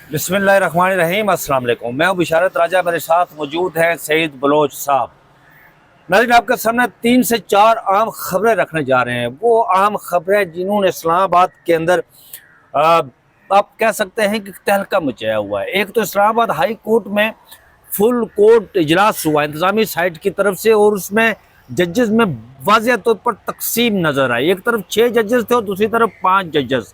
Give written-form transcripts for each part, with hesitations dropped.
बिस्मिल्लाहिर्रहमानिर्रहीम। अस्सलाम वालेकुम। मैं हूं बिशारत राजा, मेरे साथ मौजूद है सईद बलोच साहब। नाज़रीन, आपके सामने 3 से 4 अहम खबरें रखने जा रहे हैं। वो अहम खबरें जिन्होंने इस्लामाबाद के अंदर आप कह सकते हैं कि तहलका मचाया हुआ है। एक तो इस्लामाबाद हाई कोर्ट में फुल कोर्ट इजलास हुआ इंतजामी साइड की तरफ से, और उसमें जजेस में वाज़ेह तौर पर तकसीम नजर आई। एक तरफ 6 जजेस थे और दूसरी तरफ 5 जजेस।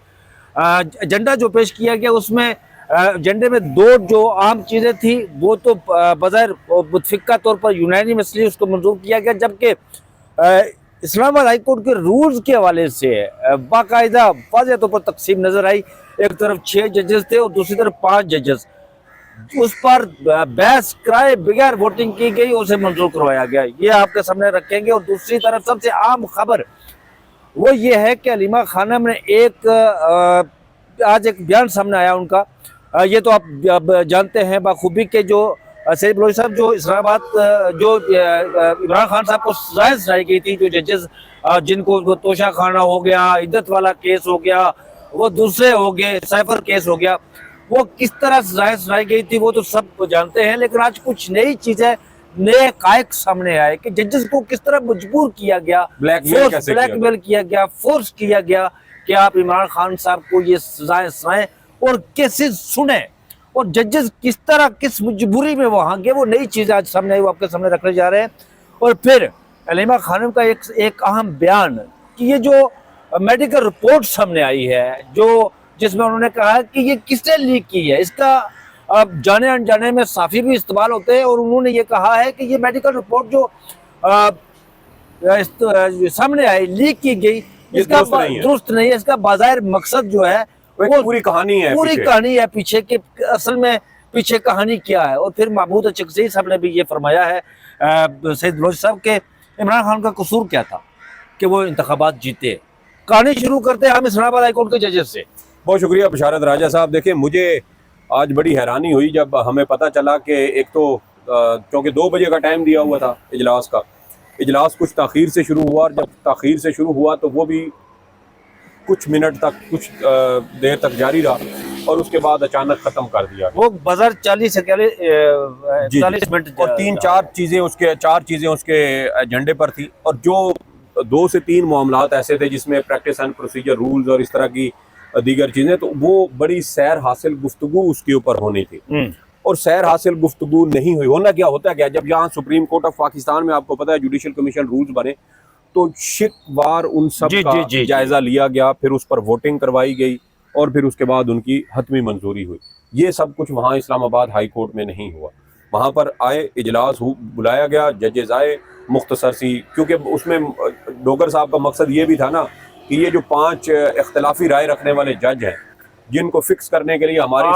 एजेंडा जो पेश किया गया उसमें एजेंडे में 2 जो आम चीज़ें थी वो तो बज़ाहिर मुतफ़िक़ा तौर पर यूनानिमसली उसको मंजूर किया गया, जबकि इस्लामाबाद हाई कोर्ट के रूल्स के हवाले से बाकायदा वाज़ेह तौर पर तकसीम नजर आई। एक तरफ 6 जजेस थे और दूसरी तरफ 5 जजेस। उस पर बहस कराए बगैर वोटिंग की गई, उसे मंजूर करवाया गया। ये आपके सामने रखेंगे। और दूसरी तरफ सबसे आम खबर वो ये है कि हलीमा खानम ने आज एक बयान सामने आया उनका। ये तो आप जानते हैं बाखूबी के जो सईद बलोच साहब जो इस्लामाबाद जो इमरान खान साहब को सज़ाएं सुनाई गई थी, जो जजेस जिनको वो तोशा खाना हो गया, इद्दत वाला केस हो गया, वो दूसरे हो गए, साइफर केस हो गया, वो किस तरह सज़ाएं सुनाई गई थी वो तो सब जानते हैं। लेकिन आज कुछ नई चीज़ें, नए कायक सामने आए कि जजेस को किस तरह मजबूर किया गया, ब्लैकमेल किया गया, फोर्स किया गया कि आप इमरान खान साहब को ये सजाएं सुनाएं और केसेस सुने, और जजेस किस तरह किस मजबूरी में वहां गए। वो नई चीज़ आज सामने आई, वो आपके सामने रखने जा रहे हैं। और फिर हलीमा खानम का एक अहम बयान कि ये जो मेडिकल रिपोर्ट सामने आई है, जो जिसमें उन्होंने कहा कि ये किसने लीक की है, इसका अब जाने अनजाने में साफी भी इस्तेमाल होते हैं। और उन्होंने ये कहा है कि ये मेडिकल रिपोर्ट जो सामने आई, लीक की गई, इसका दुरुस्त नहीं है। इसका बाज़ाहिर मकसद जो है वो पूरी कहानी है पीछे के, असल में पीछे कहानी क्या है। और फिर महमूद चकज़ई साहब ने भी ये फरमाया है सईद बलोच साहब के इमरान खान का कसूर क्या था कि वो इंतखाबात जीते। कहानी शुरू करते हैं हम इस्लामाबाद हाई कोर्ट के जजेस से। बहुत शुक्रिया बिशारत राजा साहब। देखिए, मुझे आज बड़ी हैरानी हुई जब हमें पता चला कि एक तो क्योंकि 2 बजे का टाइम दिया हुआ था इजलास का, इजलास कुछ ताख़ीर से शुरू हुआ, और जब ताख़ीर से शुरू हुआ तो वो भी कुछ मिनट तक, कुछ देर तक जारी रहा, और उसके बाद अचानक ख़त्म कर दिया। वो बजर 40 मिनट और 4 चीज़ें उसके एजेंडे पर थी, और जो 2 से 3 मामलात ऐसे थे जिसमें प्रैक्टिस एंड प्रोसीजर रूल्स और इस तरह की दीगर चीज़ें, तो वो बड़ी सैर हासिल गुफ्तगू उसके ऊपर होनी थी। और सैर हासिल गुफ्तगू नहीं हुई। होना क्या होता है, जब यहाँ सुप्रीम कोर्ट ऑफ पाकिस्तान में आपको पता है जुडिशल कमीशन रूल्स बने, तो शिकवार उन सब का जायजा लिया गया, फिर उस पर वोटिंग करवाई गई, और फिर उसके बाद उनकी हतमी मंजूरी हुई। ये सब कुछ वहाँ इस्लामाबाद हाई कोर्ट में नहीं हुआ। वहाँ पर आए, इजलास बुलाया गया, जजेस आए, मुख्तसर सी, क्योंकि उसमें डोगर साहब का मकसद ये भी था ना कि ये जो 5 इख्तलाफी राय रखने वाले जज हैं, जिनको फिक्स करने के लिए हमारी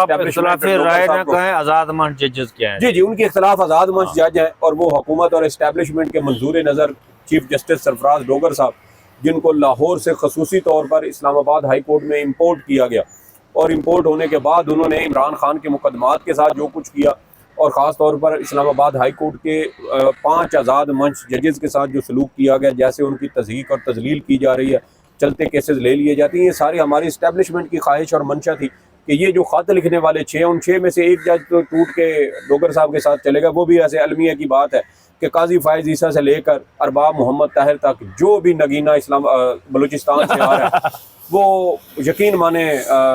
आजाद मंच जजेस क्या हैं, जी उनके खिलाफ आजाद मंच जज हैं, और वो हुकूमत और एस्टेब्लिशमेंट के मंजूर नज़र चीफ जस्टिस सरफराज डोगर साहब, जिनको लाहौर से खसूसी तौर पर इस्लामाबाद हाई कोर्ट में इम्पोर्ट किया गया, और इम्पोर्ट होने के बाद उन्होंने इमरान खान के मुकदमात के साथ जो कुछ किया, और ख़ास तौर पर इस्लामाबाद हाई कोर्ट के 5 आज़ाद मंच जजेस के साथ जो सलूक किया गया, जैसे उनकी तज़हीक और तजलील की जा रही है, चलते केसेस ले लिए जाते हैं, ये सारी हमारी इस्टेब्लिशमेंट की ख्वाहिश और मंशा थी कि ये जो ख़त लिखने वाले 6, उन 6 में से एक जज तो टूट के डोगर साहब के साथ चलेगा। वो भी ऐसे अलमिया की बात है कि काजी फायज़ ईसा से लेकर अरबाब मोहम्मद ताहिर तक जो भी नगीना बलूचिस्तान से आ रहा है, वो यकीन माने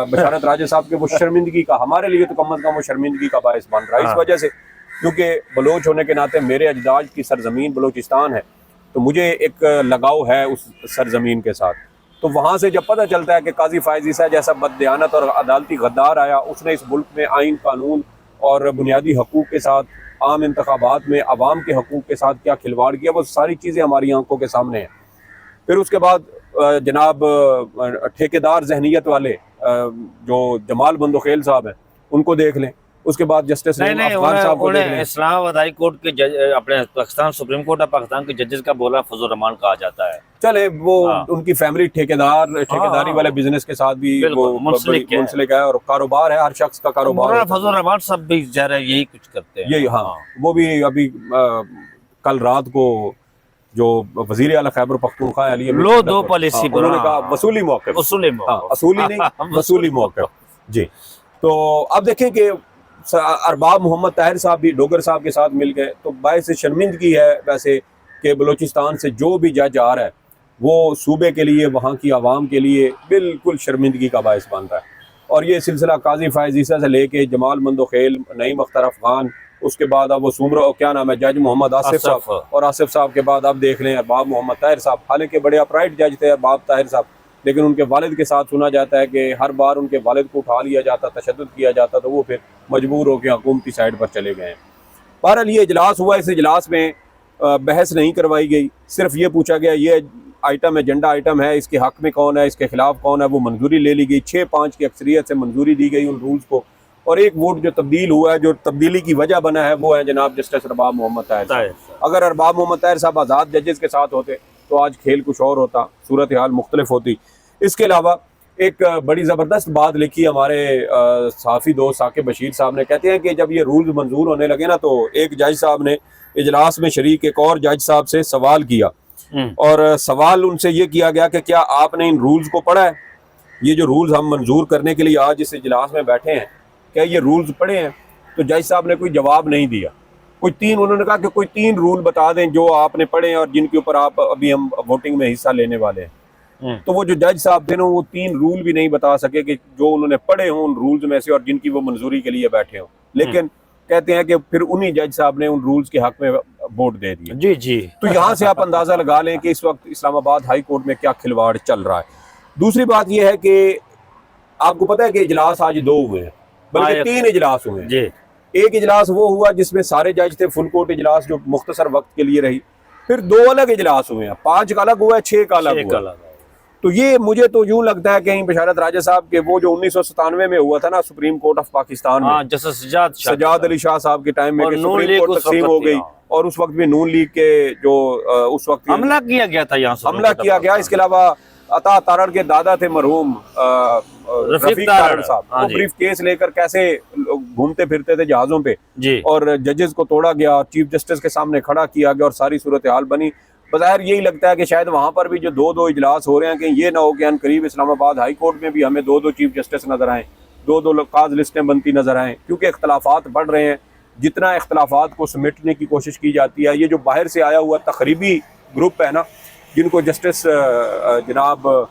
बशारत राजा साहब के वो शर्मिंदगी का, हमारे लिए तो कम अज़ कम वो शर्मिंदगी का बायस बन रहा है। इस वजह से, क्योंकि बलोच होने के नाते मेरे अजदाद की सरजमीन बलूचिस्तान है, तो मुझे एक लगाव है उस सरजमीन के साथ। तो वहाँ से जब पता चलता है कि काजी फायज़ ईसा जैसा बददियानत और अदालती गद्दार आया, उसने इस मुल्क में आइन कानून और बुनियादी हकूक़ के साथ, आम इंतखाबात में अवाम के हकूक़ के साथ क्या खिलवाड़ किया, वो सारी चीज़ें हमारी आंखों के सामने हैं। फिर उसके बाद जनाब ठेकेदार जहनीत वाले जो जमाल बंदोखेल साहब हैं, उनको देख लें। उसके बाद जस्टिस इस्लामाबाद हाई कोर्ट के अपने Pakistan supreme court of Pakistan के जजेस का बोला फजल रहमान कहा जाता है। चले वो उनकी फैमिली ठेकेदारी वाले बिजनेस के साथ भी वो मुंसलिक है, और कारोबार है, हर शख्स का कारोबार। फजल रहमान सब भी यही कुछ करते हैं, यही। हाँ, वो भी अभी कल रात को जो वजीर आला खैबर पख्तूनख्वा लो दो पॉलिसी उन्होंने कहा वसूली मौके, असूली नहीं वसूली मौके। जी, तो अब देखें कि अरबाब मोहम्मद ताहिर साहब भी डोगर साहब के साथ मिल गए, तो बायस शर्मिंदगी है वैसे कि बलूचिस्तान से जो भी जज आ रहा है वो सूबे के लिए, वहाँ की आवाम के लिए बिल्कुल शर्मिंदगी का बायस बन रहा है। और ये सिलसिला काजी फायज ईसा से लेके जमाल मंदोखेल, नईम अख्तर अफगान, उसके बाद अब वो सुमरा क्या नाम है जज मोहम्मद आसिफ साहब, और आसिफ साहब के बाद अब देख लें अरबाब मोहम्मद ताहिर साहब। हालांकि बड़े अपराइट जज थे अरबाब ताहिर साहब, लेकिन उनके वालिद के साथ सुना जाता है कि हर बार उनके वालिद को उठा लिया जाता, तशद्दुद किया जाता, तो वो फिर मजबूर होकर हुकूमती साइड पर चले गए हैं। बहरहाल ये इजलास हुआ, इस इजलास में बहस नहीं करवाई गई, सिर्फ ये पूछा गया ये आइटम एजेंडा आइटम है, इसके हक में कौन है, इसके खिलाफ कौन है, वो मंजूरी ले ली गई। 6-5 की अक्सरियत से मंजूरी दी गई उन रूल्स को, और एक वोट जो तब्दील हुआ है, जो तब्दीली की वजह बना है, वो है जनाब जस्टिस अरबाब मोहम्मद ताहिर। अगर अरबाब मोहम्मद ताहिर साहब आज़ाद जजेस के साथ होते तो आज खेल कुछ और होता, सूरत हाल मुख्तलिफ होती। इसके अलावा एक बड़ी ज़बरदस्त बात लिखी हमारे सहाफ़ी दोस्त साकिब बशीर साहब ने, कहते हैं कि जब ये रूल्स मंजूर होने लगे ना, तो एक जज साहब ने इजलास में शरीक एक और जज साहब से सवाल किया, और सवाल उनसे ये किया गया कि क्या आपने इन रूल्स को पढ़ा है? ये जो रूल्स हम मंजूर करने के लिए आज इस इजलास में बैठे हैं, क्या ये रूल्स पढ़े हैं? तो जज साहब ने कोई जवाब नहीं दिया। उन्होंने कहा कि कोई 3 रूल बता दें जो आपने पढ़े हैं और जिनके ऊपर आप अभी हम वोटिंग में हिस्सा लेने वाले हैं। तो वो जो जज साहब थे ना, वो 3 रूल भी नहीं बता सके कि जो उन्होंने पढ़े हों उन रूल्स में से और जिनकी वो मंजूरी के लिए बैठे हों। लेकिन कहते हैं कि फिर उन्हीं जज साहब ने उन रूल्स के हक में वोट दे दिया। जी जी। तो यहाँ से आप अंदाजा लगा लें कि इस वक्त इस्लामाबाद हाई कोर्ट में क्या खिलवाड़ चल रहा है। दूसरी बात यह है कि आपको पता है कि इजलास आज 2 हुए हैं, बल्कि 3 इजलास हुए हैं। एक इजलास वो हुआ जिसमें सारे जज थे, फुल कोर्ट इजलास, जो मुख्तसर वक्त के लिए रही। फिर 2 अलग इजलास हुए हैं, 5 का अलग हुआ है, 6 का अलग हुआ। तो ये मुझे तो यूं लगता है कहीं बशारत राजा साहब के वो जो 1997 में हुआ था ना सुप्रीम कोर्ट ऑफ पाकिस्तान में, जस्टिस सजाद अली शाह साहब के टाइम में सुप्रीम कोर्ट तकसीम हो गई, और उस वक्त भी नून लीग के जो उस वक्त हमला किया गया था, यहाँ हमला किया गया। इसके अलावा अता तारड़ के दादा थे मरहूम रफीक तारड़ साहब, वो ब्रीफ केस लेकर कैसे घूमते फिरते थे जहाजों पे, और जजेस को तोड़ा गया, चीफ जस्टिस के सामने खड़ा किया गया, और सारी सूरत हाल बनी। बज़ाहिर यही लगता है कि शायद वहाँ पर भी जो 2-2 इजलास हो रहे हैं, कि ये ना हो कि अनकरीब इस्लामाबाद हाई कोर्ट में भी हमें 2-2 चीफ जस्टिस नजर आएँ, 2-2 काज लिस्टें बनती नजर आएँ, क्योंकि इख्तलाफात बढ़ रहे हैं। जितना इख्तलाफात को समेटने की कोशिश की जाती है, ये जो बाहर से आया हुआ तकरीबी ग्रुप है ना, जिनको जस्टिस जनाब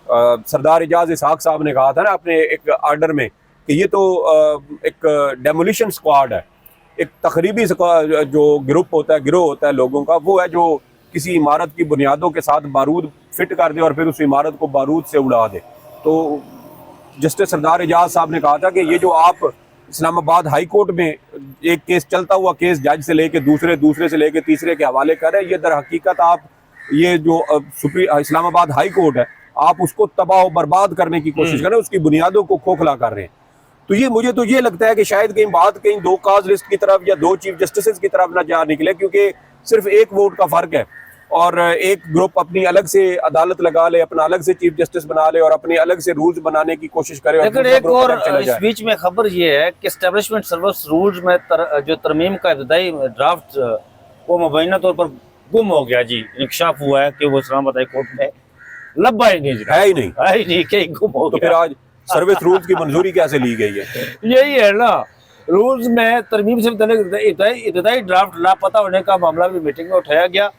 सरदार एजाज इसहाक साहब ने कहा था ना अपने एक आर्डर में कि ये तो एक डेमोलिशन स्क्वाड है, एक तकरीबी जो ग्रुप होता है, गिरोह होता है लोगों का, वो है जो किसी इमारत की बुनियादों के साथ बारूद फिट कर दे और फिर उस इमारत को बारूद से उड़ा दे। तो जस्टिस सरदार एजाज साहब ने कहा था कि ये जो आप इस्लामाबाद हाई कोर्ट में एक केस चलता हुआ केस जज से लेके दूसरे से लेके तीसरे के हवाले कर रहे हैं, ये दर हकीकत आप ये जो इस्लामाबाद हाई कोर्ट है, आप उसको तबाह और बर्बाद करने की कोशिश कर रहे हैं, उसकी बुनियादों को खोखला कर रहे हैं। तो ये मुझे तो ये लगता है कि शायद कहीं बात कहीं 2 काज लिस्ट की तरफ या 2 चीफ जस्टिस की तरफ ना जा निकले, क्योंकि सिर्फ 1 वोट का फर्क है, और एक ग्रुप अपनी अलग से अदालत लगा ले, अपना अलग से चीफ जस्टिस बना ले और अपने अलग से रूल्स बनाने की कोशिश करे। लेकिन एक और इस बीच में खबर ये है कि एस्टेब्लिशमेंट सर्विस रूल्स में जो तरमीम का इब्तदाई ड्राफ्ट वो मुबैना तौर पर गुम हो गया जी, इंकशाफ हुआ है कि वो इस्लामाबाद हाई कोर्ट में लब्बा ही नहीं है ही नहीं कि गुम हो गया। फिर आज सर्विस रूल्स की मंजूरी कैसे ली गई है? यही है ना, रूल्स में तरमीम से इब्तदाई ड्राफ्ट लापता होने का मामला भी मीटिंग में उठाया गया।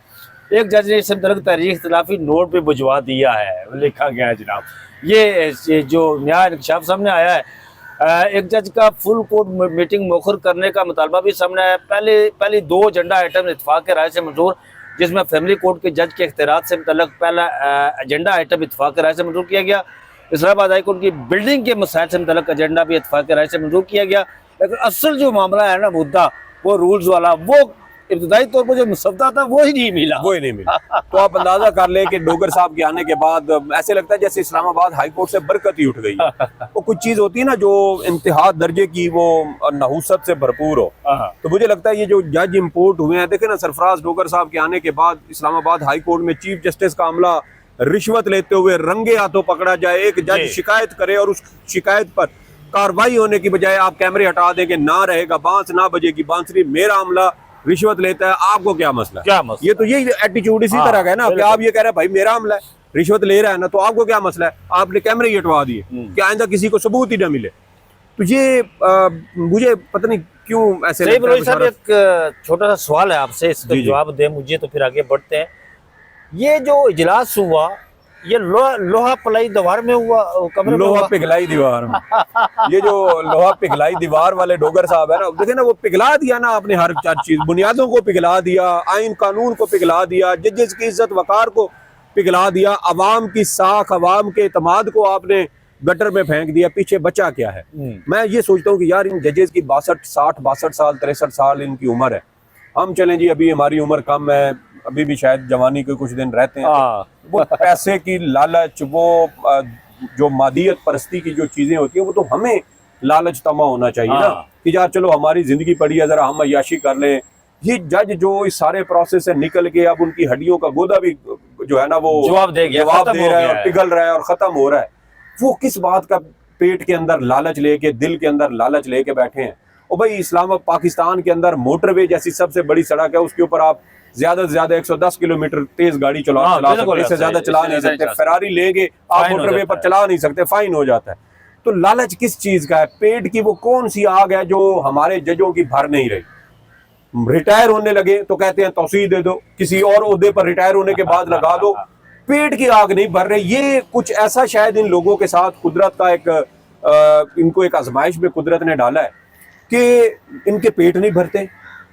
एक जज ने इससे मुतल्लिक़ तहरीर इख्तिलाफी नोट पे भिजवा दिया है, लिखा गया है जनाब। ये जो नया इंकशाफ सामने आया है, एक जज का फुल कोर्ट मीटिंग मुखर करने का मुतालबा भी सामने आया। पहले 2 एजेंडा आइटम इत्तफाक के राय से मंजूर, जिसमें फैमिली कोर्ट के जज के इख्तियारात से मुतल्लिक़ पहला एजेंडा आइटम इत्तफाक के राय से मंजूर किया गया। इस्लामाबाद हाई कोर्ट की बिल्डिंग के मसाइल से मुतल्लिक़ एजेंडा भी इत्तफाक के राय से मंजूर किया गया। लेकिन असल जो मामला है ना मुद्दा, वो रूल्स वाला, वो इब्तदाई तौर पर जो मुसद्दा था वो ही नहीं मिला। तो आप अंदाजा कर ले कि डोगर साहब के आने के बाद ऐसे लगता है जैसे इस्लामाबाद हाई कोर्ट से बरकत ही उठ गई। वो कुछ चीज होती है ना जो इंतहा दर्जे की, वो नहुसत से भरपूर हो। तो मुझे लगता है ये जो जज इम्पोर्ट हुए हैं, देखे ना, सरफराज डोगर साहब के आने के बाद इस्लामाबाद हाई कोर्ट में चीफ जस्टिस का अमला रिश्वत लेते हुए रंगे हाथों पकड़ा जाए। एक जज शिकायत करे और उस शिकायत पर कार्रवाई होने की बजाय आप कैमरे हटा देंगे, ना रहेगा, बांस ना बजेगी बांसुरी, मेरा अमला रिश्वत लेता है, आपको क्या मसला? ये तो यही एटीट्यूड इसी तरह का है ना कि आप ये कह रहे हैं भाई मेरा अमला है, रिश्वत ले रहा है ना, तो आपको क्या मसला है? आपने कैमरे ही हटवा दिए कि आइंदा किसी को सबूत ही ना मिले। तो ये मुझे पता नहीं क्यों ऐसे सही लगता है बलोच साहब, बिशारत। एक छोटा सा सवाल है आपसे, इसका जी, जी। जवाब दें मुझे तो फिर आगे बढ़ते हैं। ये जो इजलास हुआ, ये लोहा पलाई दीवार में हुआ, कमरे में लोहा हुआ? पिघलाई दीवार में। ये जो लोहा पिघलाई दीवार वाले डोगर साहब है ना, देखे ना, वो पिघला दिया ना आपने हर चीज, बुनियादों को पिघला दिया, आइन कानून को पिघला दिया, जजेस की इज्जत वकार को पिघला दिया, अवाम की साख, अवाम के एतमाद को आपने गटर में फेंक दिया। पीछे बचा क्या है? मैं ये सोचता हूँ कि यार इन जजेस की 62 साल 63 साल इनकी उम्र है। हम चलें जी, अभी हमारी उम्र कम है, अभी भी शायद जवानी के कुछ दिन रहते हैं। वो पैसे की लालच, वो जो मादियत परस्ती की जो चीजें होती हैं, वो तो हमें लालच तमा होना चाहिए ना, कि यार चलो हमारी जिंदगी पड़ी है, जरा हम अय्याशी कर लें। ये जज जो इस सारे प्रोसेस से निकल के अब उनकी हड्डियों का गोदा भी जो है ना वो जवाब दे रहा है और पिघल रहा है और खत्म हो रहा है, वो किस बात का पेट के अंदर लालच लेके, दिल के अंदर लालच लेके बैठे हैं। और भाई इस्लामाबाद पाकिस्तान के अंदर मोटरवे जैसी सबसे बड़ी सड़क है, उसके ऊपर आप ज्यादा से ज्यादा 110 किलोमीटर तेज गाड़ी चला सकते, इससे ज्यादा चला नहीं सकते। फेरारी लेंगे आप मोटरवे पर चला नहीं सकते, फाइन हो जाता है। तो लालच किस चीज का है? पेट की वो कौन सी आग है जो हमारे जजों की भर नहीं रही? रिटायर होने लगे तो कहते हैं तौसीह दे दो, किसी और ओहदे पर रिटायर होने के बाद लगा दो। पेट की आग नहीं भर रही। ये कुछ ऐसा शायद इन लोगों के साथ कुदरत का एक इनको एक आजमाइश में कुदरत ने डाला है कि इनके पेट नहीं भरते,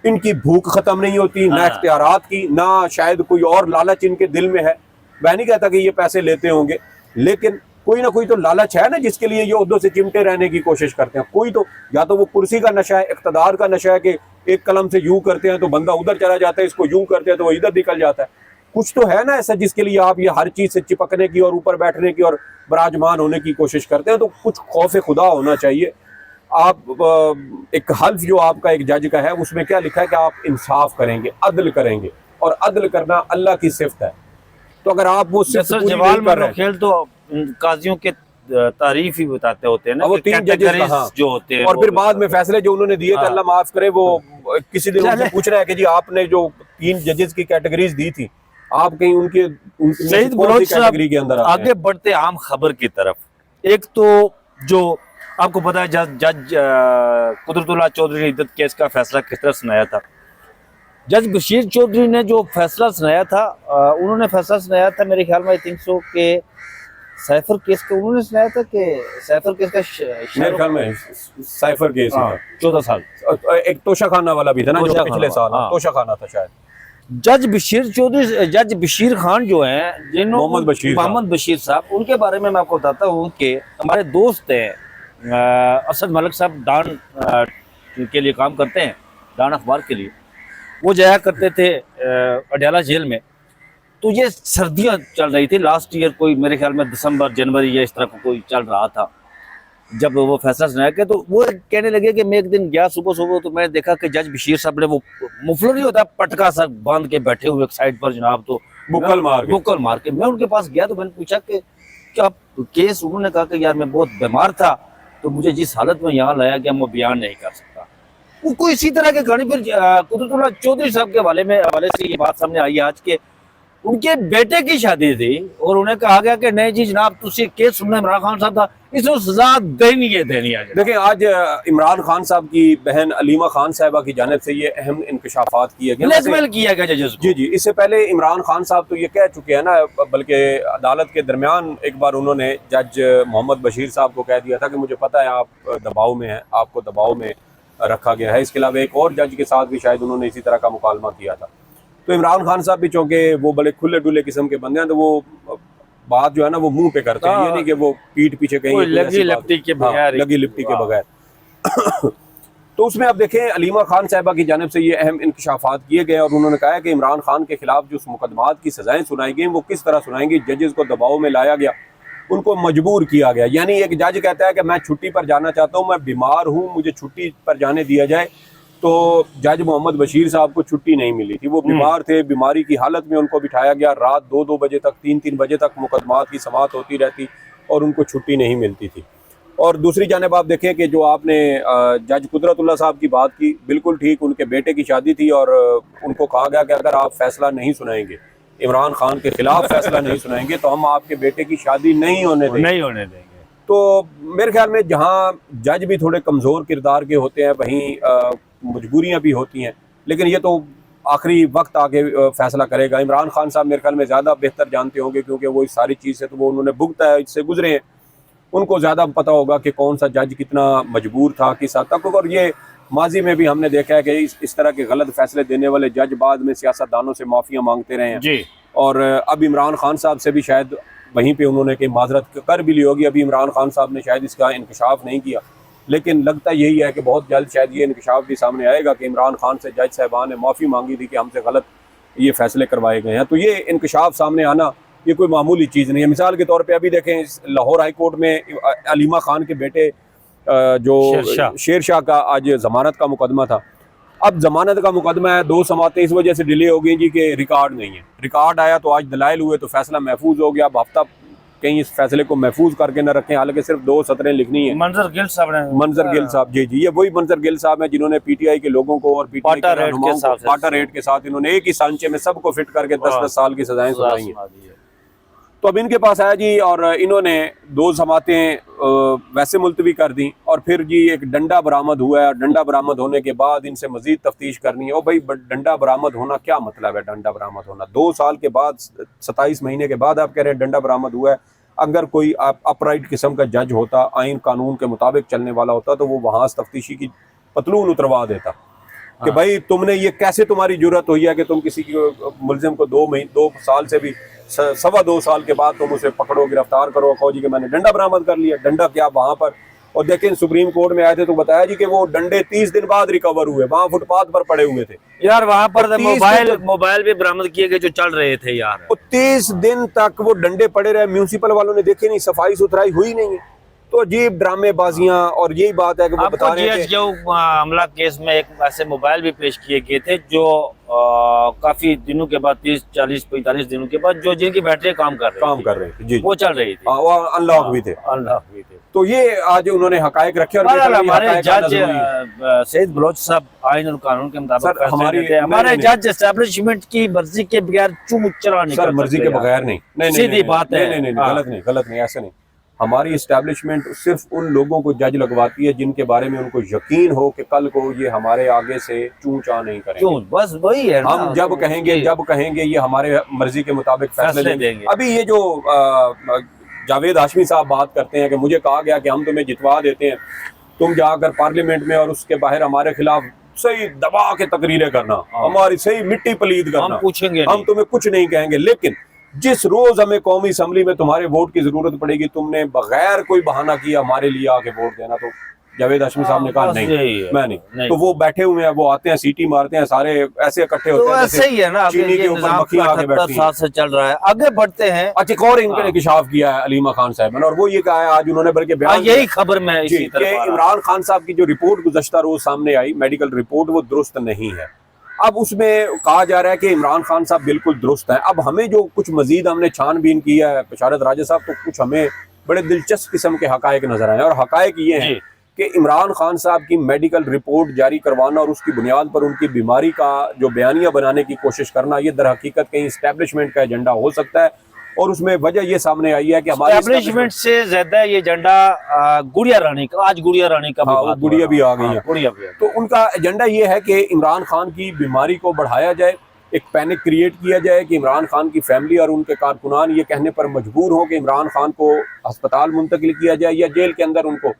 इनकी भूख खत्म नहीं होती, ना इख्तियारात की, ना शायद कोई और लालच इनके दिल में है। मैं नहीं कहता कि ये पैसे लेते होंगे, लेकिन कोई ना कोई तो लालच है ना, जिसके लिए ये ओहदों से चिमटे रहने की कोशिश करते हैं। कोई तो, या तो वो कुर्सी का नशा है, इख्तिदार का नशा है कि एक कलम से यूं करते हैं तो बंदा उधर चला जाता है, इसको यूं करते हैं तो वो इधर निकल जाता है। कुछ तो है ना ऐसा जिसके लिए आप ये हर चीज से चिपकने की और ऊपर बैठने की और बराजमान होने की कोशिश करते हैं। तो कुछ खौफ खुदा होना चाहिए। आप एक हल्फ जो आपका एक जज का है, उसमें क्या लिखा है कि आप इंसाफ करेंगे, अदल करेंगे, और अदल करना अल्लाह की सिफ्त है। तो अगर आप वो सिफ्त पूरी नहीं कर रहे, खेल तो काजियों के तारीफ ही बताते होते हैं ना, वो 3 जजेस जो होते हैं, और फिर बाद में फैसले जो उन्होंने दिए थे, अल्लाह माफ करे, वो किसी दिन उनसे पूछना है कि जी आपने जो 3 जजेस की कैटेगरीज दी थी, आप कहीं उनके सईद बलोच कैटेगरी के अंदर आगे बढ़ते आम खबर की तरफ। एक तो जो आपको पता है जज कुदरतुल्लाह चौधरी ने इद्दत केस का फैसला किस तरह सुनाया था। जज बशीर चौधरी ने जो फैसला सुनाया था, उन्होंने फैसला सुनाया था मेरे ख्याल में आई थिंक सो के साइफर केस का उन्होंने सुनाया था, कि साइफर केस का मेरे ख्याल में साइफर केस 14 साल एक तोशा खाना वाला भी था ना, जो पिछले साल तोशा खाना था शायद। जज बशीर चौधरी, जज बशीर खान जो हैं, जिन्होंने मोहम्मद बशीर साहब, उनके बारे में मैं आपको बताता हूँ कि हमारे दोस्त हैं असद मलिक साहब, डान के लिए काम करते हैं, डान अखबार के लिए। वो जाया करते थे अडयाला जेल में। तो ये सर्दियाँ चल रही थी लास्ट ईयर, कोई मेरे ख्याल में दिसंबर जनवरी या इस तरह को कोई चल रहा था जब वो फैसला सुनाया गया। तो वो कहने लगे कि मैं एक दिन गया सुबह तो मैं देखा कि जज बशीर साहब ने वो मुफलर नहीं होता, पटका सा बांध के बैठे हुए एक साइड पर जनाब, तो बुक्कल मार के मैं उनके पास गया। तो मैंने पूछा कि क्या केस? उन्होंने कहा कि यार मैं बहुत बीमार था, तो मुझे जिस हालत में यहाँ लाया गया मैं बयान नहीं कर सकता। वो कोई इसी तरह के कहानी। फिर कुदरतुल्लाह चौधरी साहब के हवाले से ये बात सामने आई है आज के, उनके बेटे की शादी थी और उन्हें कहा गया कि नहीं जी जनाब, तुझे केस सुनना इमरान खान साहब था, इसको सजा देनी है। देखिए आज इमरान खान साहब की बहन अलीमा खान साहिबा की जानिब से ये अहम इंकशाफात किया गया जजेस को। जी, इससे पहले इमरान खान साहब तो ये कह चुके हैं ना, बल्कि अदालत के दरमियान एक बार उन्होंने जज मोहम्मद बशीर साहब को कह दिया था कि मुझे पता है आप दबाव में हैं, आपको दबाव में रखा गया है। इसके अलावा एक और जज के साथ भी शायद उन्होंने इसी तरह का मुकालमा किया था। तो इमरान खान साहब भी चूंकि वो बड़े खुले डुले किस्म के बंदे हैं, तो वो बात जो है ना वो मुंह पे करते हैं, ये नहीं कि वो पीठ पीछे कहीं लगी लिपटी के बगैर। तो उसमें अब देखें अलीमा खान साहिबा की जानिब से ये अहम इंकशाफात किए गए और उन्होंने कहा है कि इमरान खान के खिलाफ जो मुकदमात की सजाएं सुनाई गई वो किस तरह सुनाएंगी। जजेस को दबाव में लाया गया, उनको मजबूर किया गया। यानी एक जज कहता है कि मैं छुट्टी पर जाना चाहता हूँ, मैं बीमार हूँ, मुझे छुट्टी पर जाने दिया जाए। तो जज मोहम्मद बशीर साहब को छुट्टी नहीं मिली थी, वो बीमार थे, बीमारी की हालत में उनको बिठाया गया। रात 2-2 बजे तक, 3-3 बजे तक मुकदमात की समाअत होती रहती और उनको छुट्टी नहीं मिलती थी। और दूसरी जानिब आप देखें कि जो आपने जज कुदरतुल्लाह साहब की बात की, बिल्कुल ठीक, उनके बेटे की शादी थी और उनको कहा गया कि अगर आप फैसला नहीं सुनाएंगे, इमरान खान के खिलाफ फैसला नहीं सुनाएंगे, तो हम आपके बेटे की शादी नहीं होने देंगे। तो मेरे ख्याल में जहाँ जज भी थोड़े कमज़ोर किरदार के होते हैं वहीं मजबूरियाँ भी होती हैं, लेकिन ये तो आखिरी वक्त आके फैसला करेगा। इमरान खान साहब मेरे ख्याल में ज़्यादा बेहतर जानते होंगे, क्योंकि वो इस सारी चीज़ से तो वो उन्होंने भुगता है, इससे गुजरे हैं, उनको ज़्यादा पता होगा कि कौन सा जज कितना मजबूर था, किस हद तक। और ये माजी में भी हमने देखा है कि इस तरह के गलत फैसले देने वाले जज बाद में सियासतदानों से माफ़िया मांगते रहे हैं जी। और अब इमरान खान साहब से भी शायद वहीं पे उन्होंने कहीं माजरत कर भी ली होगी। अभी इमरान खान साहब ने शायद इसका इंकशाफ नहीं किया, लेकिन लगता यही है कि बहुत जल्द शायद ये इंकशाफ भी सामने आएगा कि इमरान खान से जज साहबान ने माफ़ी मांगी थी कि हमसे गलत ये फैसले करवाए गए हैं। तो ये इंकशाफ सामने आना ये कोई मामूली चीज़ नहीं है। मिसाल के तौर पे अभी देखें, लाहौर हाई कोर्ट में अलीमा खान के बेटे जो शेरशाह का आज ज़मानत का मुकदमा था। अब ज़मानत का मुकदमा है, 2 समातें इस वजह से डिले हो गई जी कि रिकॉर्ड नहीं है। रिकॉर्ड आया तो आज दलाइल हुए तो फैसला महफूज हो गया। अब हफ्ता कहीं इस फैसले को महफूज करके न रखें, हालांकि सिर्फ 2 सतरें लिखनी है। मंजर गिल साहब ने, मंजर गिल साहब, जी जी, ये वही मंजर गिल साहब हैं जिन्होंने पीटीआई के लोगों को और पीटीआई के रहनुमाओं को पाटा रेट के साथ इन्होंने एक ही सांचे में सबको फिट करके 10-10 साल की सजाएं सुनाई हैं। तो अब इनके पास आया जी और इन्होंने 2 जमातें वैसे मुलतवी कर दी और फिर जी एक डंडा बरामद हुआ है। डंडा बरामद होने के बाद इनसे मजीद तफ्तीश करनी है। ओ भाई, डंडा बरामद होना क्या मतलब है? डंडा बरामद होना 2 साल के बाद, 27 महीने के बाद आप कह रहे हैं डंडा बरामद हुआ है। अगर कोई अपराइट किस्म का जज होता, आइन कानून के मुताबिक चलने वाला होता, तो वो वहाँ तफ्तीशी की पतलून उतरवा देता कि भाई तुमने ये कैसे, तुम्हारी जुर्रत हुई है कि तुम किसी मुलजिम को 2 साल से भी 2.25 साल के बाद तुम उसे पकड़ो, गिरफ्तार करो, कहो जी कि मैंने डंडा बरामद कर लिया। डंडा क्या वहाँ पर? और देखें, सुप्रीम कोर्ट में आए थे तो बताया जी कि वो डंडे 30 दिन बाद रिकवर हुए, वहाँ फुटपाथ पर पड़े हुए थे यार। वहाँ पर मोबाइल भी बरामद किए गए जो चल रहे थे यार। 30 दिन तक वो डंडे पड़े रहे, म्यूनिसिपल वालों ने देखे नहीं, सफाई सुथराई हुई नहीं है। तो अजीब ड्रामेबाजियां। और यही बात है कि वो बता रहे थे हमला केस में एक ऐसे मोबाइल भी पेश किए गए थे जो काफी दिनों के बाद, 30, 40, 45 दिनों के बाद, जो जिनकी बैटरी काम कर रहे थे जी, वो चल रही थी, वो अनलॉक भी थे। तो ये आज उन्होंने हकायक रखे। और हमारे जज सईद बलोच साहब आइन और कानून के मुताबिक हमारे जज एस्टेब्लिशमेंट की मर्जी के बगैर चूम चला नहीं कर, मर्जी के बगैर नहीं, सीधी बात है। गलत नहीं, ऐसा नहीं। हमारी इस्टेब्लिशमेंट सिर्फ उन लोगों को जज लगवाती है जिनके बारे में उनको यकीन हो कि कल को ये हमारे आगे से चूं चा नहीं करेंगे। बस वही है। हम जब कहेंगे ये हमारे मर्जी के मुताबिक फैसले देंगे। अभी ये जो जावेद हाशमी साहब बात करते हैं कि मुझे कहा गया कि हम तुम्हें जितवा देते हैं, तुम जाकर पार्लियामेंट में और उसके बाहर हमारे खिलाफ सही दबा के तकरीरें करना, हमारी सही मिट्टी पलीद करना, हम पूछेंगे, हम तुम्हें कुछ नहीं कहेंगे। लेकिन जिस रोज हमें कौमी असम्बली में तुम्हारे वोट की जरूरत पड़ेगी, तुमने बगैर कोई बहाना किया हमारे लिए आके वोट देना। तो जावेद हाशमी साहब ने कहा नहीं, मैं नहीं। तो वो बैठे हुए हैं, वो आते हैं, सीटी मारते हैं, सारे ऐसे इकट्ठे होते हैं ऐसे ही है ना। चीनी के ऊपर मक्खियां आके बैठी हैं। से चल रहा है, आगे बढ़ते हैं। अच्छा, एक और इनके इंकशाफ किया है अलीमा खान साहब ने, और वो ये कहा है आज उन्होंने, बल्कि बयान यही खबर में इसी तरह इमरान खान साहब की जो रिपोर्ट गुज़श्ता रोज सामने आई, मेडिकल रिपोर्ट, वो दुरुस्त नहीं है। अब उसमें कहा जा रहा है कि इमरान खान साहब बिल्कुल दुरुस्त है। अब हमें जो कुछ मजीद हमने छानबीन किया है बशारत राजा साहब, तो कुछ हमें बड़े दिलचस्प किस्म के हकायक नजर आए। और हकायक ये हैं कि इमरान खान साहब की मेडिकल रिपोर्ट जारी करवाना और उसकी बुनियाद पर उनकी बीमारी का जो बयानिया बनाने की कोशिश करना, ये दर हकीकत कहीं इस्टेब्लिशमेंट का एजेंडा हो सकता है। और उसमें वजह ये सामने आई है कि हमारे एस्टेब्लिशमेंट से ज्यादा ये एजेंडा गुड़िया रानी का, आज गुड़िया रानी का गुड़िया भी आ गई है। तो उनका एजेंडा ये है कि इमरान खान की बीमारी को बढ़ाया जाए, एक पैनिक क्रिएट किया जाए कि इमरान खान की फैमिली और उनके कारकुनान ये कहने पर मजबूर हों कि इमरान खान को अस्पताल मुंतकिल किया जाए या जेल के अंदर उनको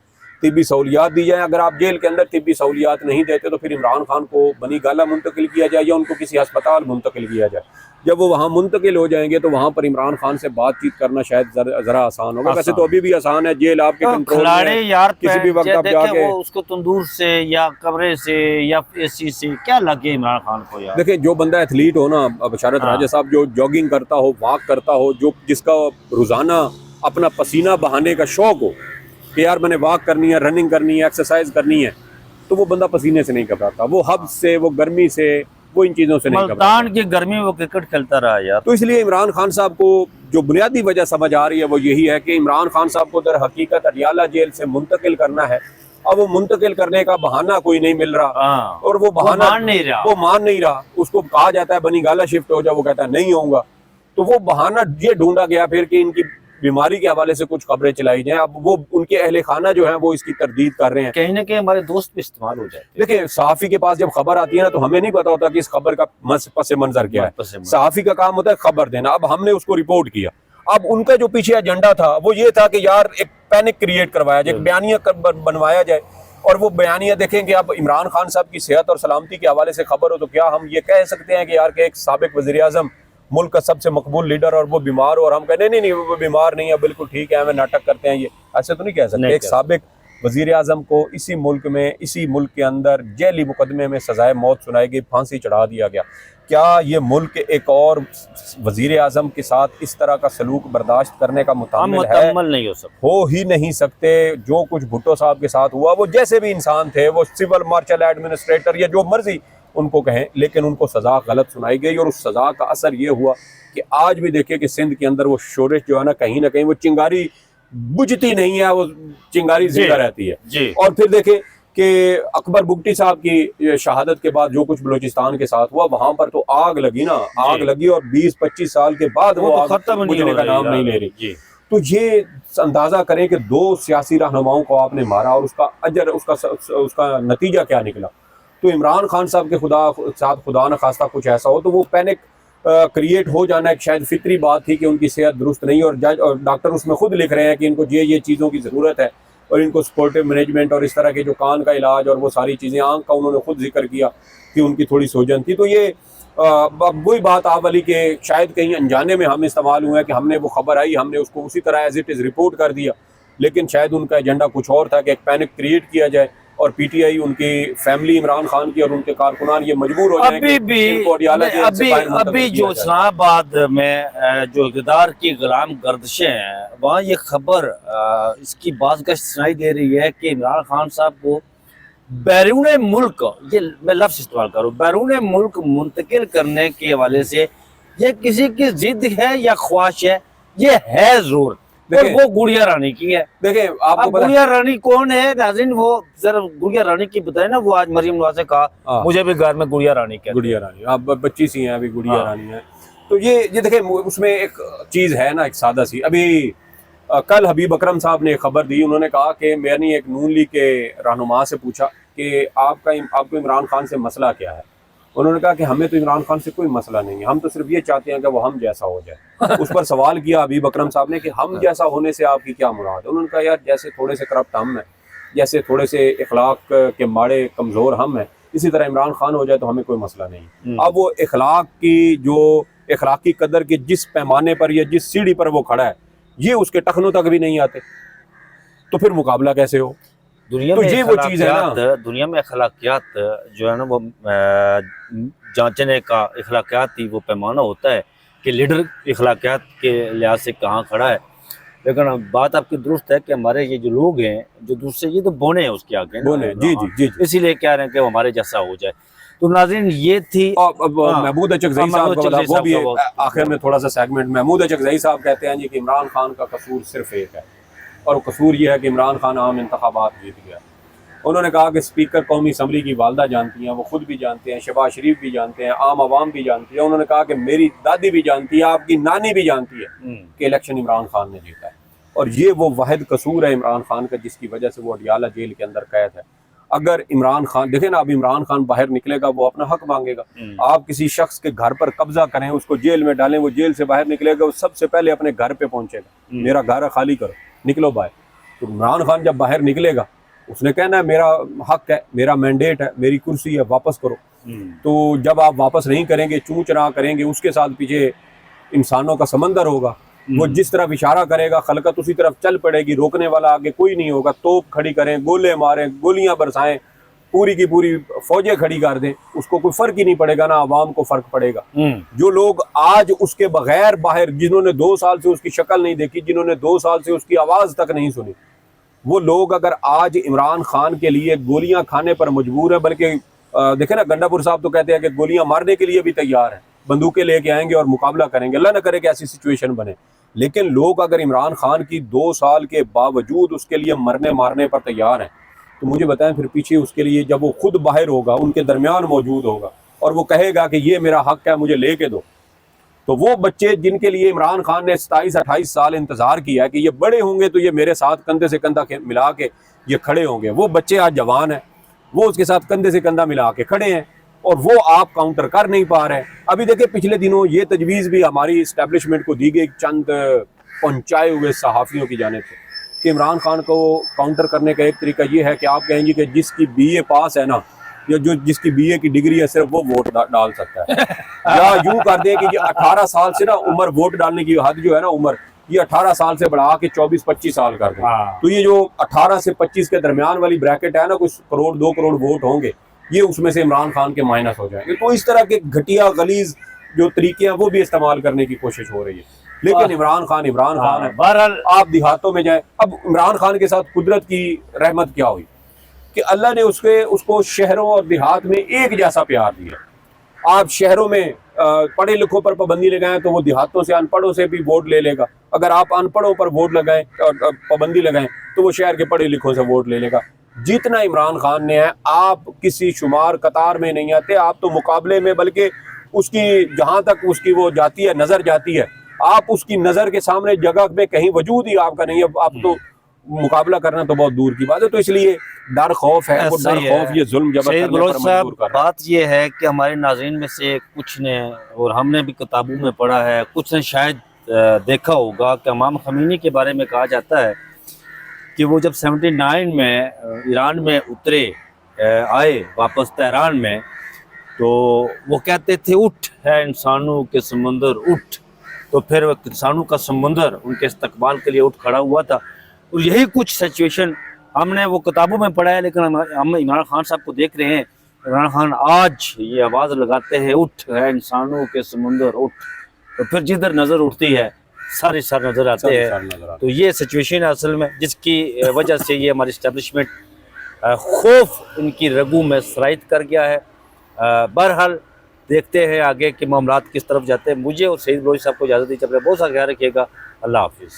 तिब्बी सहूलियात दी जाए। अगर आप जेल के अंदर तिब्बी सहूलियात नहीं देते तो फिर इमरान खान को बनी गाला मुंतकिल किया जाए या उनको किसी अस्पताल मुंतकिल किया जाए। जब वो वहाँ मुंतकिल हो जाएंगे तो वहाँ पर इमरान खान से बातचीत करना शायद जरा आसान होगा। वैसे तो अभी भी आसान है, जेल आपके कंट्रोल में है, यार किसी भी वक्त आप जाके उसको तंदूर से या कमरे से या एसी से क्या लगे इमरान खान को यार। देखिए, जो बंदा एथलीट हो ना बशारत राजा साहब, जो जॉगिंग करता हो, वॉक करता हो, जो जिसका रोजाना अपना पसीना बहाने का शौक हो कि यार मैंने वॉक करनी है, रनिंग करनी है, एक्सरसाइज करनी है, तो वो बंदा पसीने से नहीं घबराता, वो हब्स से, वो गर्मी से, वो इन चीजों से नहीं घबराता। मुल्तान की गर्मी वो क्रिकेट खेलता रहा यार। तो इसलिए इमरान खान साहब को जो बुनियादी वजह समझ आ रही है वो यही है कि इमरान खान साहब को दर हकीकत अडियाला जेल से मुंतकिल करना है। अब वो मुंतकिल करने का बहाना कोई नहीं मिल रहा और वो बहाना मान नहीं रहा। उसको कहा जाता है बनी गाला शिफ्ट हो जाओ, वो कहता है नहीं होऊंगा। तो वो बहाना ये ढूंढा गया फिर कि इनकी बीमारी के हवाले से कुछ खबरें चलाई जाएं। अब वो उनके अहले खाना जो है वो इसकी तरदीद कर रहे हैं। कहीं ना कहीं हमारे दोस्त भी इस्तेमाल हो जाते देखिए, सहाफ़ी के पास जब खबर आती है ना, तो हमें नहीं पता होता कि इस खबर का पस मंजर क्या है। सहाफ़ी का काम होता है खबर देना। अब हमने उसको रिपोर्ट किया, अब उनका जो पीछे एजेंडा था वो ये था कि यार एक पैनिक क्रिएट करवाया जाए, एक बयानिया बनवाया जाए। और वो बयानिया देखेंगे, अब इमरान खान साहब की सेहत और सलामती के हवाले से खबर हो तो क्या हम ये कह सकते हैं कि यार के एक साबिक वज़ीर आज़म, मुल्क का सबसे मकबूल लीडर, और वो बीमार हो और हम कहें नहीं वो बीमार नहीं है, बिल्कुल ठीक है, हमें नाटक करते हैं, ये ऐसे तो नहीं कह सकते। एक साबिक वज़ीर आज़म को इसी मुल्क में, इसी मुल्क के अंदर जेली मुकदमे में सजाए मौत सुनाई गई, फांसी चढ़ा दिया गया। क्या ये मुल्क एक और वज़ीर आज़म के साथ इस तरह का सलूक बर्दाश्त करने का मुतम्मिल है? नहीं हो सकता, हो ही नहीं सकते। जो कुछ भुट्टो साहब के साथ हुआ, वो जैसे भी इंसान थे, वो सिविल मार्शल एडमिनिस्ट्रेटर या जो मर्जी उनको कहें, लेकिन उनको सज़ा गलत सुनाई गई। और उस सज़ा का असर ये हुआ कि आज भी देखिए कि सिंध के अंदर वो शोरिश जो है ना, कहीं ना कहीं वो चिंगारी बुझती नहीं है, वो चिंगारी जिंदा रहती है। और फिर देखें कि अकबर बुगटी साहब की शहादत के बाद जो कुछ बलूचिस्तान के साथ हुआ, वहां पर तो आग लगी ना, आग लगी, और 20-25 साल के बाद वो आग बुझने का नाम नहीं ले रही। तो ये अंदाजा करें कि 2 सियासी रहनुमाओं को आपने मारा और उसका अजर, उसका नतीजा क्या निकला। तो इमरान खान साहब के खुदा न खास्ता कुछ ऐसा हो तो वो पैनिक क्रिएट हो जाना एक शायद फितरी बात थी कि उनकी सेहत दुरुस्त नहीं, और जज और डॉक्टर उसमें खुद लिख रहे हैं कि इनको ये चीज़ों की ज़रूरत है, और इनको सपोर्टिव मैनेजमेंट और इस तरह के जो कान का इलाज और वो सारी चीज़ें, आंख का उन्होंने खुद जिक्र किया कि उनकी थोड़ी सूजन थी। तो ये वही बात आप वाली के शायद कहीं अनजाने में हम इस्तेमाल हुए हैं कि हमने वो खबर आई, हमने उसको उसी तरह एज इट इज़ रिपोर्ट कर दिया, लेकिन शायद उनका एजेंडा कुछ और था कि एक पैनिक क्रिएट किया जाए, और पीटीआई, उनकी फैमिली, इमरान खान की और उनके कारकुनान ये मजबूर हो जाएं अभी जो इस्लामाबाद में जो इक़्तिदार की गुलाम गर्दिशें हैं, वहाँ ये खबर इसकी बाज़गश्त सुनाई दे रही है कि इमरान खान साहब को बैरून मुल्क, ये मैं लफ्ज़ इस्तेमाल करूँ, बैरून मुल्क मुंतकिल करने के हवाले से ये किसी की जिद है या ख्वाहिश है, ये है ज़रूर। और वो गुड़िया रानी की है। देखिए, आपको गुड़िया रानी कौन है नाज़रीन, वो जरा गुड़िया रानी की बताए ना। वो आज मरियम नवाज़ ने कहा मुझे भी घर में गुड़िया रानी कहते हैं। गुड़िया रानी, आप बच्ची सी हैं अभी, गुड़िया रानी है। तो ये देखिए, उसमें एक चीज़ है ना, एक सादा सी। अभी कल हबीब अकरम साहब ने खबर दी, उन्होंने कहा कि मैंने एक नून लीग के रहनुमा से पूछा कि आपको इमरान खान से मसला क्या है। उन्होंने कहा कि हमें तो इमरान खान से कोई मसला नहीं है, हम तो सिर्फ ये चाहते हैं कि वो हम जैसा हो जाए। उस पर सवाल किया हबीब अकरम साहब ने कि हम जैसा होने से आपकी क्या मुराद है। उन्होंने कहा यार, जैसे थोड़े से करप्ट हम हैं, जैसे थोड़े से इखलाक के माड़े कमज़ोर हम हैं, इसी तरह इमरान खान हो जाए तो हमें कोई मसला नहीं। अब वो इखलाकी कदर के जिस पैमाने पर या जिस सीढ़ी पर वो खड़ा है, ये उसके टखनों तक भी नहीं आते, तो फिर मुकाबला कैसे हो। दुनिया तो में ये वो चीज़ है ना, दुनिया में अखलाकियात जो है ना, वो जांचने का अखलाकियाती वो पैमाना होता है कि लीडर अखलाकियात के लिहाज से कहाँ खड़ा है। लेकिन बात आपकी दुरुस्त है कि हमारे ये जो लोग हैं, जो दूसरे, ये तो बोने हैं उसके आगे, बोने, जी, इसीलिए कह रहे हैं कि वो हमारे जैसा हो जाए। तो नाज़रीन, ये थी महमूद अचकज़ई साहब, वो भी आखिर में थोड़ा सा सेगमेंट। महमूद अचकज़ई साहब कहते हैं जी कि इमरान खान का कसूर सिर्फ एक है, और कसूर ये है कि इमरान खान आम इंतखाबात जीत गया। उन्होंने कहा कि स्पीकर कौमी असम्बली की वालदा जानती हैं, वो खुद भी जानते हैं, शहबाज शरीफ भी जानते हैं, आम आवाम भी जानती है। उन्होंने कहा कि मेरी दादी भी जानती है, आपकी नानी भी जानती है कि इलेक्शन इमरान खान ने जीता है, और ये वो वाहिद कसूर है इमरान खान का जिसकी वजह से वो अडियाला जेल के अंदर कैद है। अगर इमरान खान, देखें ना, अब इमरान खान बाहर निकलेगा, वो अपना हक मांगेगा। आप किसी शख्स के घर पर कब्जा करें, उसको जेल में डालें, वो जेल से बाहर निकलेगा, वो सबसे पहले अपने घर पे पहुंचेगा, मेरा घर खाली करो, निकलो बाहर। तो इमरान खान जब बाहर निकलेगा, उसने कहना है मेरा हक है, मेरा मैंडेट है, मेरी कुर्सी है, वापस करो। तो जब आप वापस नहीं करेंगे, चूं चना करेंगे, उसके साथ पीछे इंसानों का समंदर होगा। वो जिस तरफ इशारा करेगा, खलकत उसी तरफ चल पड़ेगी, रोकने वाला आगे कोई नहीं होगा। तोप खड़ी करें, गोले मारें, गोलियां बरसाएं, पूरी की पूरी फौजें खड़ी कर दें, उसको कोई फर्क ही नहीं पड़ेगा, ना आवाम को फर्क पड़ेगा। जो लोग आज उसके बगैर बाहर, जिन्होंने 2 साल से उसकी शक्ल नहीं देखी, जिन्होंने 2 साल से उसकी आवाज तक नहीं सुनी, वो लोग अगर आज इमरान खान के लिए गोलियां खाने पर मजबूर है, बल्कि देखे ना, गंडापुर साहब तो कहते हैं कि गोलियां मारने के लिए भी तैयार हैं, बंदूकें लेके आएंगे और मुकाबला करेंगे, अल्लाह न करे कि ऐसी सिचुएशन बने। लेकिन लोग अगर इमरान खान की 2 साल के बावजूद उसके लिए मरने मारने पर तैयार हैं, तो मुझे बताएं फिर पीछे उसके लिए जब वो खुद बाहर होगा, उनके दरमियान मौजूद होगा और वो कहेगा कि ये मेरा हक है, मुझे लेके दो, तो वो बच्चे जिनके लिए इमरान खान ने 27-28 साल इंतजार किया है कि ये बड़े होंगे तो ये मेरे साथ कंधे से कंधा मिला के ये खड़े होंगे, वो बच्चे आज जवान हैं, वो उसके साथ कंधे से कंधा मिला के खड़े हैं और वो आप काउंटर कर नहीं पा रहे हैं। अभी देखिए पिछले दिनों ये तजवीज़ भी हमारी इस्टेब्लिशमेंट को दी गई चंद पहुंचाए हुए सहाफ़ियों की जानिब से कि इमरान खान को काउंटर करने का एक तरीका ये है कि आप कहेंगे कि जिसकी BA पास है ना, या जो जिसकी BA की डिग्री है सिर्फ वो वोट डाल सकता है या यूं कर दे कि ये 18 साल से ना उम्र वोट डालने की हद जो है ना उम्र, ये 18 साल से बढ़ा के 24-25 साल कर दें। तो ये जो 18 से 25 के दरमियान वाली ब्रैकेट है ना, कुछ करोड़ 2 करोड़ वोट होंगे, ये उसमें से इमरान खान के माइनस हो जाएंगे। तो इस तरह के घटिया गलीज जो तरीके हैं वो भी इस्तेमाल करने की कोशिश हो रही है। लेकिन इमरान खान है। बहरहाल आप देहातों में जाएं, अब इमरान खान के साथ कुदरत की रहमत क्या हुई कि अल्लाह ने उसको शहरों और देहात में एक जैसा प्यार दिया। आप शहरों में पढ़े लिखों पर पाबंदी लगाएं तो वो देहातों से अनपढ़ों से भी वोट ले लेगा। अगर आप अनपढ़ों पर वोट लगाएं और पाबंदी लगाएं तो वो शहर के पढ़े लिखों से वोट ले लेगा। जितना इमरान खान ने है, आप किसी शुमार कतार में नहीं आते, आप तो मुकाबले में, बल्कि उसकी जहाँ तक उसकी वो जाती है, नज़र जाती है, आप उसकी नज़र के सामने जगह में कहीं वजूद ही आपका नहीं है। आप तो मुकाबला करना तो बहुत दूर की बात है। तो इसलिए डर खौफ है, वो डर खौफ ये जुल्म जबर करने पर मजबूर कर रहा है। बात ये है कि हमारे नाज़रीन में से कुछ ने, और हमने भी किताबों में पढ़ा है, कुछ ने शायद देखा होगा कि इमाम ख़मीनी के बारे में कहा जाता है कि वो जब 79 में ईरान में उतरे, आए वापस तेहरान में, तो वो कहते थे उठ है इंसानों के समुंदर उठ। तो फिर इंसानों का समुंदर उनके इस्तकबाल के लिए उठ खड़ा हुआ था। और यही कुछ सिचुएशन हमने वो किताबों में पढ़ा है, लेकिन हम इमरान खान साहब को देख रहे हैं। इमरान खान आज ये आवाज़ लगाते हैं उठ है इंसानों के समुंदर उठ, तो फिर जिधर नज़र उठती है सारे सर नज़र आते हैं। तो ये सिचुएशन है असल में, जिसकी वजह से ये हमारी इस्टेब्लिशमेंट खौफ इनकी रगों में सराइत कर गया है। बहरहाल देखते हैं आगे के मामलात किस तरफ जाते हैं। मुझे और सईद बलोच साहब को इजाज़त दीजिए। अपना बहुत सा ख्याल रखिएगा। अल्लाह हाफिज़।